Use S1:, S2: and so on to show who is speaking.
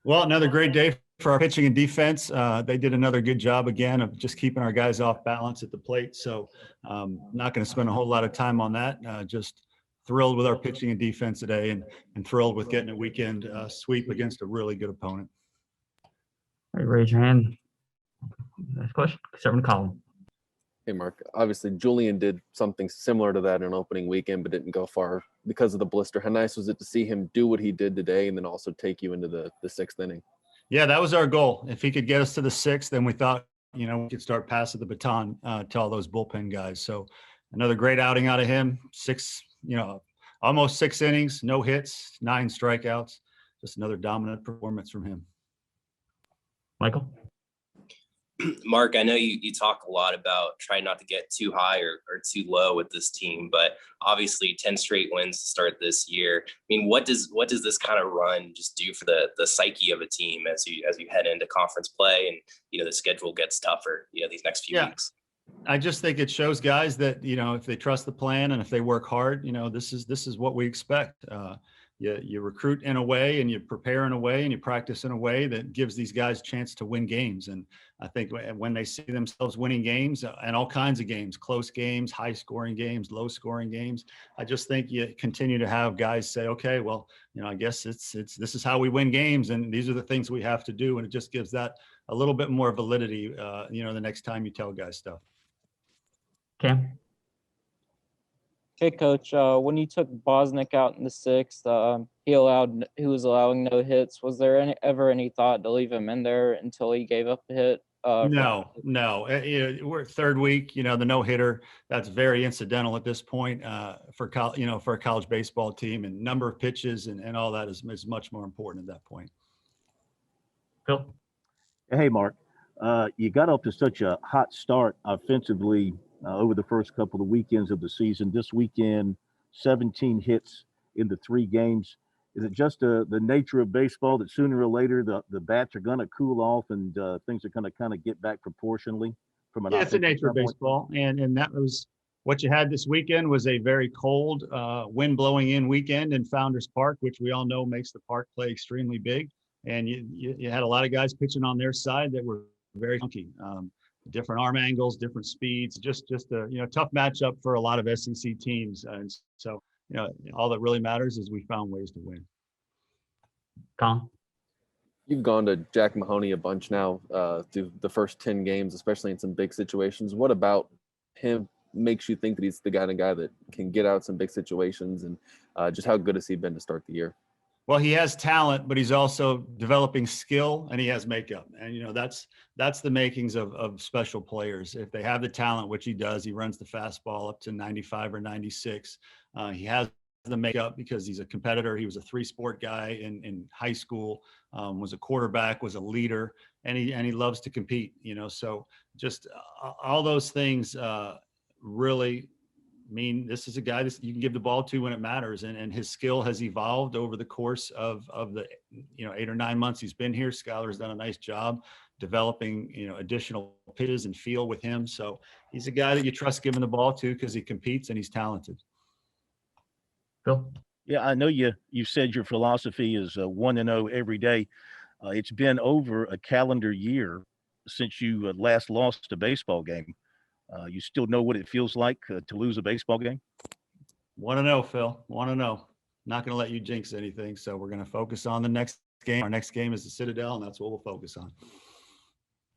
S1: Well, another great day for our pitching and defense. They did another good job again of just keeping our guys off balance at the plate. So not going to spend a whole lot of time on that. Just thrilled with our pitching and defense today and thrilled with getting a weekend sweep against a really good opponent.
S2: All right, raise your hand. Next question, Conservative Colin.
S3: Hey, Mark. Obviously, Julian did something similar to that in opening weekend, but didn't go far because of the blister. How nice was it to see him do what he did today and then also take you into the sixth inning?
S1: Yeah, that was our goal. If he could get us to the sixth, then we thought, we could start passing the baton to all those bullpen guys. So another great outing out of him. Almost 6 innings, no hits, 9 strikeouts. Just another dominant performance from him.
S2: Michael?
S4: Mark, I know you talk a lot about trying not to get too high or too low with this team, but obviously 10 straight wins to start this year. I mean, what does this kind of run just do for the psyche of a team as you head into conference play and the schedule gets tougher these next few weeks?
S1: I just think it shows guys that if they trust the plan and if they work hard, this is what we expect. You recruit in a way and you prepare in a way and you practice in a way that gives these guys a chance to win games. And I think when they see themselves winning games and all kinds of games, close games, high scoring games, low scoring games, I just think you continue to have guys say, okay, well, I guess this is how we win games and these are the things we have to do. And it just gives that a little bit more validity, the next time you tell guys stuff.
S2: Cam?
S5: Okay, Coach. When you took Bosnick out in the sixth, he was allowing no hits. Was there ever any thought to leave him in there until he gave up the hit?
S1: No. We're third week. The no hitter, that's very incidental at this point for a college baseball team, and number of pitches and all that is much more important at that point.
S2: Phil?
S6: Hey, Mark. You got off to such a hot start offensively over the first couple of weekends of the season. This weekend, 17 hits in the 3 games. Is it just the nature of baseball that sooner or later the bats are going to cool off and things are going to kind of get back proportionally from an
S1: it's the nature of
S6: standpoint?
S1: baseball, and that was what you had this weekend. Was a very cold, wind blowing in weekend in Founders Park, which we all know makes the park play extremely big. And you had a lot of guys pitching on their side that were very funky. Different arm angles, different speeds, just a tough matchup for a lot of SEC teams. And so, all that really matters is we found ways to win.
S2: Colin?
S3: You've gone to Jack Mahoney a bunch now through the first 10 games, especially in some big situations. What about him makes you think that he's the kind of guy that can get out some big situations, and just how good has he been to start the year?
S1: Well, he has talent, but he's also developing skill and he has makeup. And, that's the makings of special players. If they have the talent, which he does, he runs the fastball up to 95 or 96. He has the makeup because he's a competitor. He was a 3-sport guy in high school, was a quarterback, was a leader, and he loves to compete, so just all those things really mean this is a guy that you can give the ball to when it matters, and his skill has evolved over the course of the 8 or 9 months he's been here. Skylar's done a nice job developing additional pitches and feel with him, so he's a guy that you trust giving the ball to because he competes and he's talented.
S2: Phil?
S6: Yeah, I know you said your philosophy is 1-0 every day. It's been over a calendar year since you last lost a baseball game. You still know what it feels like to lose a baseball game?
S1: 1-0, Phil. 1-0. Not going to let you jinx anything. So we're going to focus on the next game. Our next game is the Citadel, and that's what we'll focus on.